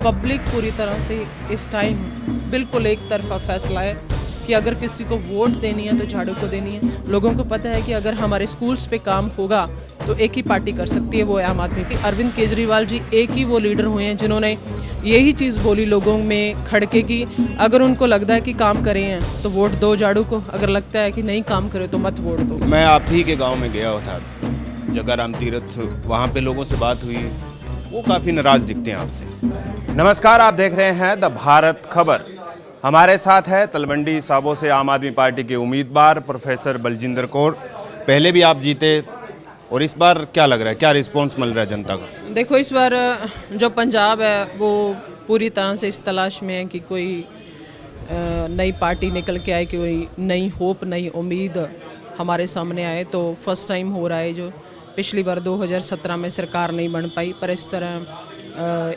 Public पूरी तरह से इस टाइम बिल्कुल एक तरफा फैसला है कि अगर किसी को वोट देनी है तो झाड़ू को देनी है। लोगों को पता है कि अगर हमारे स्कूल्स पे काम होगा तो एक ही पार्टी कर सकती है, वो है आम आदमी की। अरविंद केजरीवाल जी एक ही वो लीडर हुए हैं जिन्होंने यही चीज़ बोली लोगों में खड़के की, अगर उनको लगता है कि काम करें हैं तो वोट दो झाड़ू को, अगर लगता है कि नहीं काम करे तो मत वोट दो। मैं आप ही के गांव में गया था, जगाराम तीर्थ, वहाँ पे लोगों से बात हुई, वो काफ़ी नाराज़ दिखते हैं आपसे। नमस्कार, आप देख रहे हैं द भारत खबर। हमारे साथ है तलवंडी साबो से आम आदमी पार्टी के उम्मीदवार प्रोफेसर बलजिंदर कौर। पहले भी आप जीते और इस बार क्या लग रहा है, क्या रिस्पॉन्स मिल रहा है जनता का? देखो, इस बार जो पंजाब है वो पूरी तरह से इस तलाश में है कि कोई नई पार्टी निकल के आए, कोई नई होप, नई उम्मीद हमारे सामने आए। तो फर्स्ट टाइम हो रहा है, जो पिछली बार 2017 में सरकार नहीं बन पाई, पर इस तरह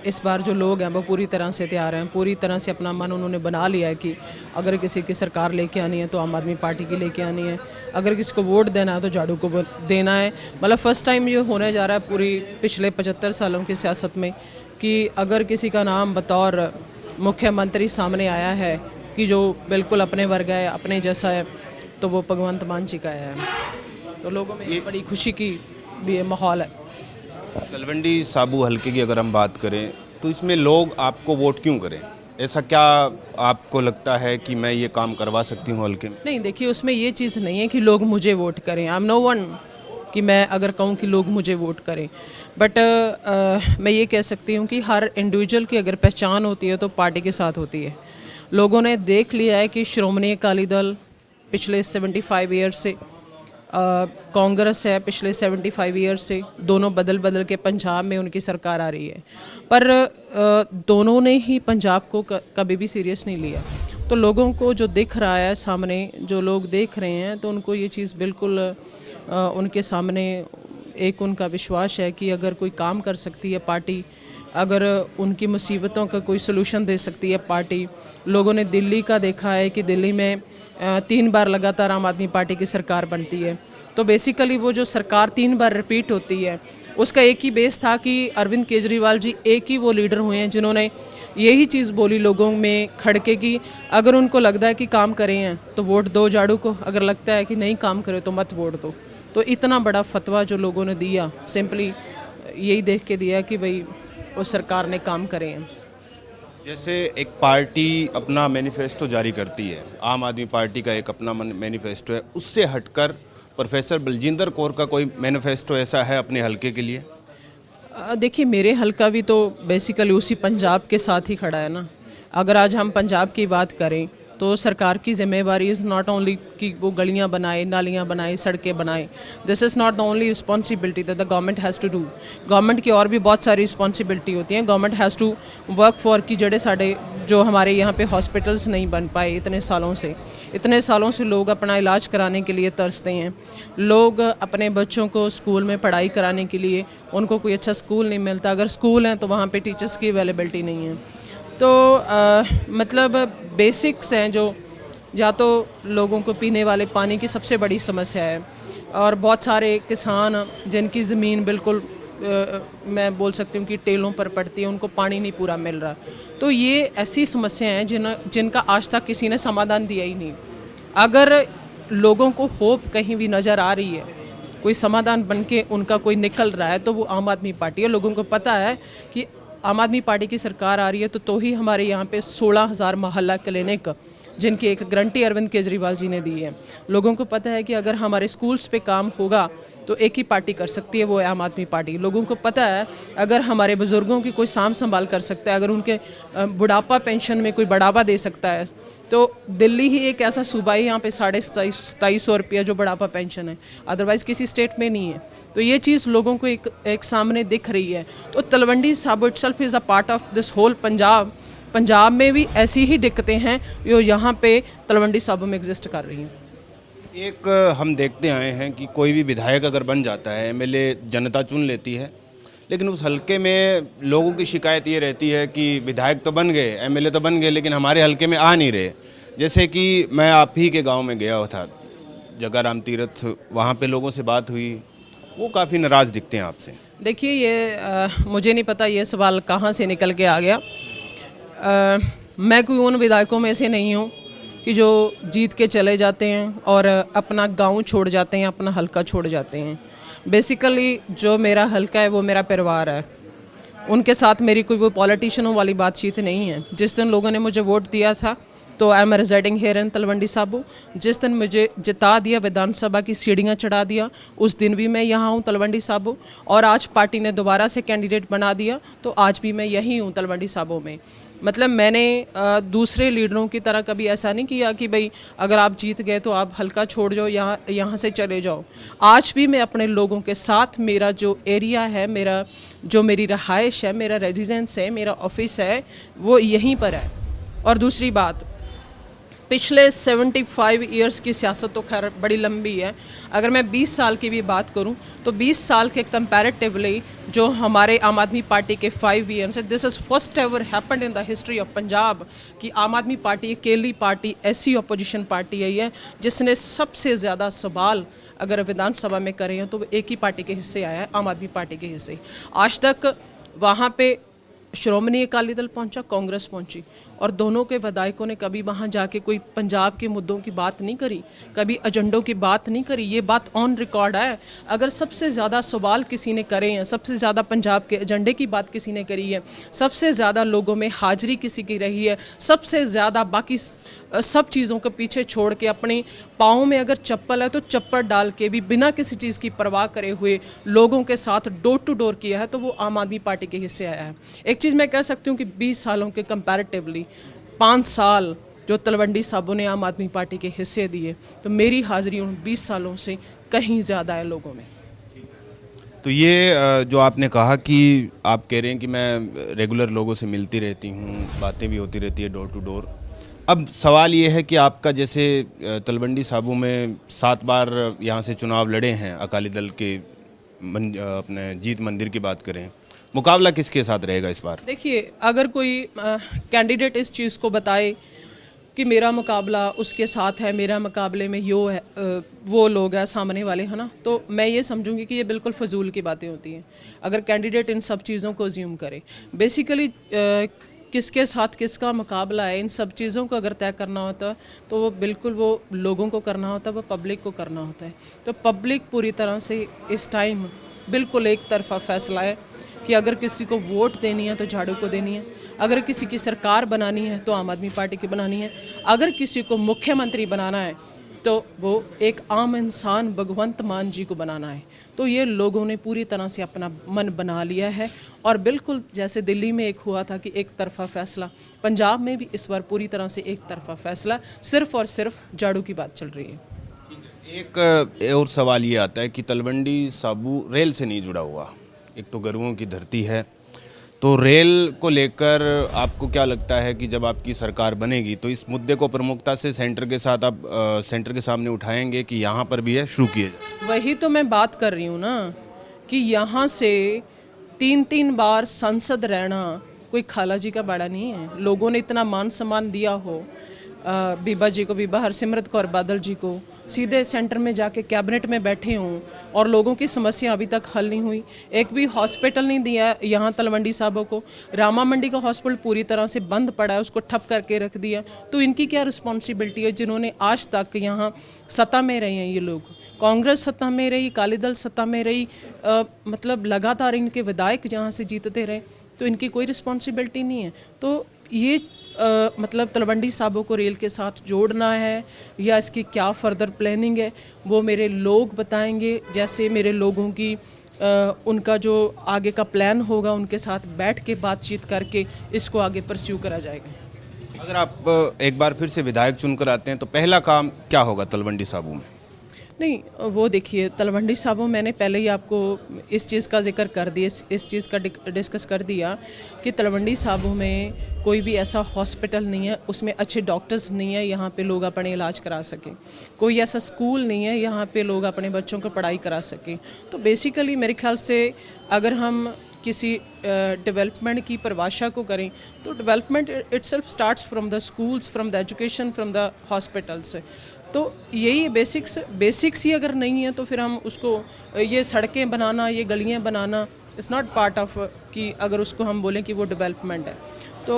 इस बार जो लोग हैं वो पूरी तरह से तैयार हैं, पूरी तरह से अपना मन उन्होंने बना लिया है कि अगर किसी की सरकार लेके आनी है तो आम आदमी पार्टी की लेके आनी है, अगर किसी को वोट देना है तो झाड़ू को देना है। मतलब फर्स्ट टाइम ये होने जा रहा है पूरी पिछले 75 सालों की सियासत में कि अगर किसी का नाम बतौर मुख्यमंत्री सामने आया है कि जो बिल्कुल अपने वर्ग है, अपने जैसा है, तो वो भगवंत मान जी का आया है। तो लोगों में एक बड़ी खुशी की भी ये माहौल है। तलवंडी साबो हलके की अगर हम बात करें तो इसमें लोग आपको वोट क्यों करें? ऐसा क्या आपको लगता है कि मैं ये काम करवा सकती हूँ हलके में? नहीं, देखिए, उसमें ये चीज़ नहीं है कि लोग मुझे वोट करें। आई एम नो वन कि मैं अगर कहूँ कि लोग मुझे वोट करें, बट मैं ये कह सकती हूँ कि हर इंडिविजुअल की अगर पहचान होती है तो पार्टी के साथ होती है। लोगों ने देख लिया है कि श्रोमणी अकाली दल पिछले 75 ईयर्स से, कांग्रेस है पिछले 75 ईयर्स से, दोनों बदल बदल के पंजाब में उनकी सरकार आ रही है, पर दोनों ने ही पंजाब को कभी भी सीरियस नहीं लिया। तो लोगों को जो दिख रहा है सामने, जो लोग देख रहे हैं, तो उनको ये चीज़ बिल्कुल उनके सामने एक उनका विश्वास है कि अगर कोई काम कर सकती है पार्टी, अगर उनकी मुसीबतों का कोई सलूशन दे सकती है पार्टी। लोगों ने दिल्ली का देखा है कि दिल्ली में 3 बार लगातार आम आदमी पार्टी की सरकार बनती है। तो बेसिकली वो जो सरकार 3 बार रिपीट होती है, उसका एक ही बेस था कि अरविंद केजरीवाल जी एक ही वो लीडर हुए हैं जिन्होंने यही चीज़ बोली लोगों में खड़के की, अगर उनको लगता है कि काम करें हैं तो वोट दो झाड़ू को, अगर लगता है कि नहीं काम करे तो मत वोट दो। तो इतना बड़ा फतवा जो लोगों ने दिया, सिंपली यही देख के दिया कि भाई उस सरकार ने काम करे हैं। जैसे एक पार्टी अपना मैनिफेस्टो जारी करती है, आम आदमी पार्टी का एक अपना मैनिफेस्टो है, उससे हटकर प्रोफेसर बलजिंदर कौर का कोई मैनिफेस्टो ऐसा है अपने हलके के लिए? देखिए, मेरे हलका भी तो बेसिकली उसी पंजाब के साथ ही खड़ा है ना। अगर आज हम पंजाब की बात करें तो सरकार की जिम्मेवारी इज़ नॉट ओनली कि वो गलियां बनाए, नालियां बनाए, सड़कें बनाए। This is not the only responsibility that the government has to do. Government की और भी बहुत सारी रिस्पॉन्सिबिलिटी होती हैं। Government has to work for कि जो हमारे यहाँ पे हॉस्पिटल्स नहीं बन पाए इतने सालों से लोग अपना इलाज कराने के लिए तरसते हैं। लोग अपने बच्चों को स्कूल में पढ़ाई कराने के लिए, उनको कोई अच्छा स्कूल नहीं मिलता, अगर स्कूल हैं तो वहाँ पे टीचर्स की अवेलेबिलिटी नहीं है। तो मतलब बेसिक्स हैं जो, या तो लोगों को पीने वाले पानी की सबसे बड़ी समस्या है, और बहुत सारे किसान जिनकी ज़मीन बिल्कुल मैं बोल सकती हूँ कि टेलों पर पड़ती है, उनको पानी नहीं पूरा मिल रहा। तो ये ऐसी समस्याएं हैं जिनका आज तक किसी ने समाधान दिया ही नहीं। अगर लोगों को होप कहीं भी नज़र आ रही है, कोई समाधान बन के उनका कोई निकल रहा है, तो वो आम आदमी पार्टी है। लोगों को पता है कि आम आदमी पार्टी की सरकार आ रही है तो ही हमारे यहाँ पे 16,000 मोहल्ला क्लिनिक, जिनकी एक गारंटी अरविंद केजरीवाल जी ने दी है। लोगों को पता है कि अगर हमारे स्कूल्स पे काम होगा तो एक ही पार्टी कर सकती है, वो है आम आदमी पार्टी। लोगों को पता है अगर हमारे बुज़ुर्गों की कोई साम संभाल कर सकता है, अगर उनके बुढ़ापा पेंशन में कोई बढ़ावा दे सकता है, तो दिल्ली ही एक ऐसा सूबा है यहाँ पे 2700 रुपया जो बढ़ापा पेंशन है, अदरवाइज़ किसी स्टेट में नहीं है। तो ये चीज़ लोगों को एक सामने दिख रही है। तो Talwandi Sabo itself is a part of this whole Punjab में भी ऐसी ही दिक्कतें हैं जो यहाँ पे तलवंडी साबो में एग्जिस्ट कर रही हैं। एक हम देखते आए हैं कि कोई भी विधायक अगर बन जाता है, एमएलए जनता चुन लेती है, लेकिन उस हलके में लोगों की शिकायत ये रहती है कि विधायक तो बन गए, एमएलए तो बन गए, लेकिन हमारे हलके में आ नहीं रहे। जैसे कि मैं आप ही के गांव में गया था, जगाराम तीर्थ, वहाँ पे लोगों से बात हुई, वो काफ़ी नाराज़ दिखते हैं आपसे। देखिए, ये मुझे नहीं पता ये सवाल कहाँ से निकल के आ गया। मैं कोई उन विधायकों में से नहीं हूँ कि जो जीत के चले जाते हैं और अपना गांव छोड़ जाते हैं, अपना हलका छोड़ जाते हैं। बेसिकली जो मेरा हलका है वो मेरा परिवार है, उनके साथ मेरी कोई वो पॉलिटिशियनों वाली बातचीत नहीं है। जिस दिन लोगों ने मुझे वोट दिया था तो I am residing here in Talwandi Sabo. जिस दिन मुझे जिता दिया, विधानसभा की सीढ़ियाँ चढ़ा दिया, उस दिन भी मैं यहाँ हूँ तलवंडी साबो। और आज पार्टी ने दोबारा से कैंडिडेट बना दिया तो आज भी मैं यहीं हूँ तलवंडी साबो में। मतलब मैंने दूसरे लीडरों की तरह कभी ऐसा नहीं किया कि भाई अगर आप जीत गए तो आप हल्का छोड़ जाओ, यहाँ से चले जाओ। आज भी मैं अपने लोगों के साथ, मेरा जो एरिया है, मेरी रहाइश है, मेरा रेजिडेंस है, मेरा ऑफिस है, वो यहीं पर है। और दूसरी बात, पिछले 75 इयर्स की सियासत तो खैर बड़ी लंबी है। अगर मैं 20 साल की भी बात करूं तो 20 साल के कंपैरेटिवली जो हमारे आम आदमी पार्टी के 5 ईयर्स है, this is first ever happened in the history of Punjab कि आम आदमी पार्टी अकेली पार्टी, ऐसी अपोजिशन पार्टी है जिसने सबसे ज़्यादा सवाल अगर विधानसभा में करे हैं तो वो एक ही पार्टी के हिस्से आया है, आम आदमी पार्टी के हिस्से। आज तक वहाँ पे श्रोमणी अकाली दल पहुंचा, कांग्रेस पहुंची, और दोनों के विधायकों ने कभी वहां जाके कोई पंजाब के मुद्दों की बात नहीं करी, कभी एजेंडों की बात नहीं करी। ये बात ऑन रिकॉर्ड है। अगर सबसे ज़्यादा सवाल किसी ने करे हैं, सबसे ज़्यादा पंजाब के एजेंडे की बात किसी ने करी है, सबसे ज़्यादा लोगों में हाजिरी किसी की रही है, सबसे ज़्यादा बाकी सब चीज़ों को पीछे छोड़ के अपने पाँव में अगर चप्पल है तो चप्पल डाल के भी बिना किसी चीज़ की परवाह करे हुए लोगों के साथ डोर टू डोर किया है तो वो आम आदमी पार्टी के हिस्से आया है। एक चीज़ मैं कह सकती हूँ कि 20 सालों के कंपैरेटिवली 5 साल जो तलवंडी साबो ने आम आदमी पार्टी के हिस्से दिए, तो मेरी हाजिरी उन 20 सालों से कहीं ज़्यादा है लोगों में। तो ये जो आपने कहा कि आप कह रहे हैं कि मैं रेगुलर लोगों से मिलती रहती हूँ, बातें भी होती रहती है डोर टू डोर। अब सवाल ये है कि आपका जैसे तलवंडी साबो में 7 बार यहाँ से चुनाव लड़े हैं अकाली दल के, अपने जीत मंदिर की बात करें, मुकाबला किसके साथ रहेगा इस बार? देखिए, अगर कोई कैंडिडेट इस चीज़ को बताए कि मेरा मुकाबला उसके साथ है, मेरा मुकाबले में यो है, वो लोग हैं सामने वाले, है ना, तो मैं ये समझूंगी कि ये बिल्कुल फजूल की बातें होती हैं अगर कैंडिडेट इन सब चीज़ों को अज्यूम करे। बेसिकली किसके साथ किसका मुकाबला है, इन सब चीज़ों को अगर तय करना होता तो वो बिल्कुल वो लोगों को करना होता, वो पब्लिक को करना होता है। तो पब्लिक पूरी तरह से इस टाइम बिल्कुल एक तरफा फैसला है कि अगर किसी को वोट देनी है तो झाड़ू को देनी है, अगर किसी की सरकार बनानी है तो आम आदमी पार्टी की बनानी है, अगर किसी को मुख्यमंत्री बनाना है तो वो एक आम इंसान भगवंत मान जी को बनाना है। तो ये लोगों ने पूरी तरह से अपना मन बना लिया है। और बिल्कुल जैसे दिल्ली में एक हुआ था कि एक तरफा फैसला, पंजाब में भी इस बार पूरी तरह से एक तरफा फैसला, सिर्फ और सिर्फ झाड़ू की बात चल रही है। एक और सवाल ये आता है कि तलवंडी साबो रेल से नहीं जुड़ा हुआ, एक तो गरुओं की धरती है, तो रेल को लेकर आपको क्या लगता है कि जब आपकी सरकार बनेगी तो इस मुद्दे को प्रमुखता से सेंटर के साथ आप सेंटर के सामने उठाएंगे कि यहाँ पर भी है शुरू किए जाए? वही तो मैं बात कर रही हूँ ना कि यहाँ से 3-3 बार संसद रहना कोई खाला जी का बड़ा नहीं है। लोगों ने इतना मान सम्मान दिया हो बीबा जी को, बीबा हरसिमरत कौर बादल जी को, सीधे सेंटर में जाके कैबिनेट में बैठे हों और लोगों की समस्या अभी तक हल नहीं हुई। एक भी हॉस्पिटल नहीं दिया यहाँ तलवंडी साबो को, रामा मंडी का हॉस्पिटल पूरी तरह से बंद पड़ा है, उसको ठप करके रख दिया। तो इनकी क्या रिस्पॉन्सिबिलिटी है जिन्होंने आज तक यहाँ सत्ता में रहे हैं? ये लोग, कांग्रेस सत्ता में रही, अकाली दल सत्ता में रही, मतलब लगातार इनके विधायक जहाँ से जीतते रहे, तो इनकी कोई रिस्पॉन्सिबिलिटी नहीं है। तो ये मतलब तलवंडी साबो को रेल के साथ जोड़ना है या इसकी क्या फर्दर प्लानिंग है वो मेरे लोग बताएंगे। जैसे मेरे लोगों की उनका जो आगे का प्लान होगा उनके साथ बैठ के बातचीत करके इसको आगे परस्यू करा जाएगा। अगर आप एक बार फिर से विधायक चुनकर आते हैं तो पहला काम क्या होगा तलवंडी साबो में? नहीं, वो देखिए, तलवंडी साबो मैंने पहले ही आपको इस चीज़ का जिक्र कर दिया, इस चीज़ का डिस्कस कर दिया कि तलवंडी साबो में कोई भी ऐसा हॉस्पिटल नहीं है, उसमें अच्छे डॉक्टर्स नहीं है यहाँ पे लोग अपने इलाज करा सकें, कोई ऐसा स्कूल नहीं है यहाँ पे लोग अपने बच्चों को पढ़ाई करा सकें। तो बेसिकली मेरे ख्याल से अगर हम किसी डेवलपमेंट की परिभाषा को करें तो development itself starts from the schools, from the education, from the hospitals. तो यही बेसिक्स ही अगर नहीं है तो फिर हम उसको, ये सड़कें बनाना, ये गलियां बनाना, इट्स नॉट पार्ट ऑफ कि अगर उसको हम बोलें कि वो डेवलपमेंट है। तो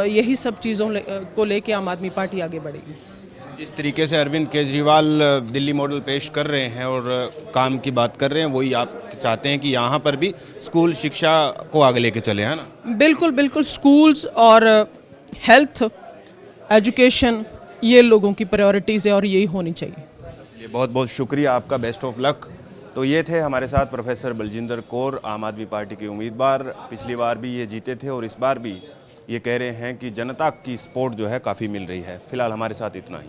यही सब चीज़ों को लेके आम आदमी पार्टी आगे बढ़ेगी। जिस तरीके से अरविंद केजरीवाल दिल्ली मॉडल पेश कर रहे हैं और काम की बात कर रहे हैं, वही आप चाहते हैं कि यहाँ पर भी स्कूल शिक्षा को आगे लेके चले, है ना? बिल्कुल बिल्कुल, स्कूल्स और हेल्थ एजुकेशन ये लोगों की प्रायोरिटीज़ है और यही होनी चाहिए। ये बहुत बहुत शुक्रिया आपका, बेस्ट ऑफ लक। तो ये थे हमारे साथ प्रोफेसर बलजिंदर कौर, आम आदमी पार्टी के उम्मीदवार। पिछली बार भी ये जीते थे और इस बार भी ये कह रहे हैं कि जनता की सपोर्ट जो है काफ़ी मिल रही है। फिलहाल हमारे साथ इतना ही।